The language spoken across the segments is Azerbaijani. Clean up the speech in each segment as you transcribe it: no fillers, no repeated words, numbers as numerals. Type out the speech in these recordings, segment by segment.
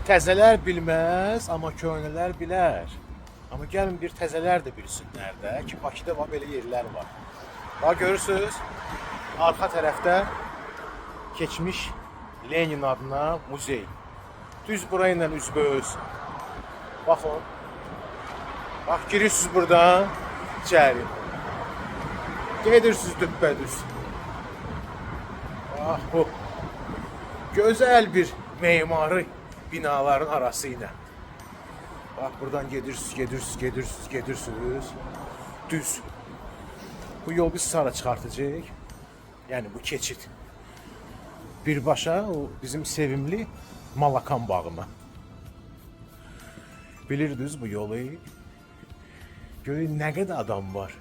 Təzələr bilməz, amma köhnələr bilər. Amma gəlin bir təzələr də bilsinlər də ki, Bakıda belə yerlər var. Bax görürsüz, arxa tərəfdə keçmiş Lenin adına muzey. Düz bura ilə üzbəüz. Baxın. Bax girirsiniz buradan içəri. Gedirsiniz düppədüz. Bax bu gözəl bir memari binaların arası ilə. Bax buradan gedirsiniz. Düz. Bu yol bizi sonra çıxartacaq. Yəni bu keçid. Birbaşa o bizim sevimli Malakan bağına. Bilirdiniz bu yolu. Görün nə qədər adam var.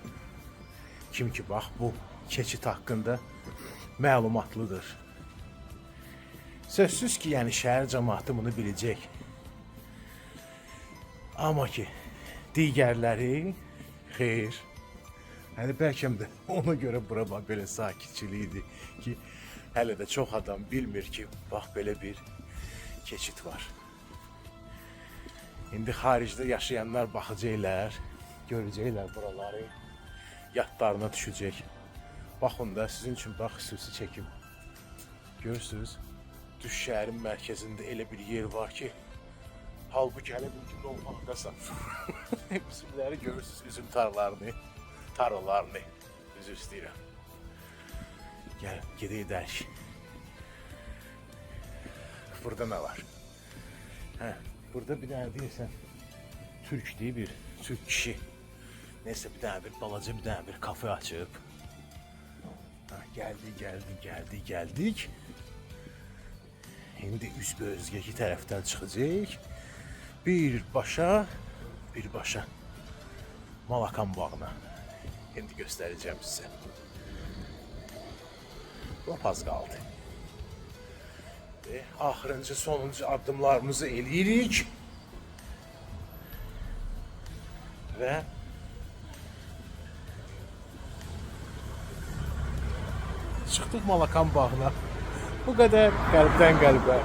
Kim ki bax bu keçid haqqında məlumatlıdır. Sözsüz ki, yəni şəhər cəmaatı bunu biləcək. Amma ki, digərləri xeyr. Hani bəlkə də ona görə bura bax belə sakitçilik idi ki, hələ də çox adam bilmir ki, bax belə bir keçid var. İndi xaricdə yaşayanlar baxacaqlar, görəcəklər buraları, yadlarına düşəcək. Baxın da sizin üçün bax xüsusi çəkim. Görürsünüz, düz şəhərin mərkəzində elə bir yer var ki, halbuki hələ mümkün olmaqdasan. Üzümləri görürsünüz, üzüm tarlalarını. Üzr istəyirəm. Gəl, gedək dərk. Burada nə var? Hə, burada bir dənə deyirsən, türk deyil bir, türk kişi. Neysə bir dənə bir balaca bir dənə bir kafe açıb. Ha, gəldik. İndi üzbəüzgəki tərəfdən çıxacaq. Birbaşa Malakan bağına. İndi göstərəcəm sizə. Lap az qaldı. Ve axırıncı, sonuncu addımlarımızı eləyirik. Və çıxdıq Malakan bağına. Bu qədər qəlbdən qəlbə.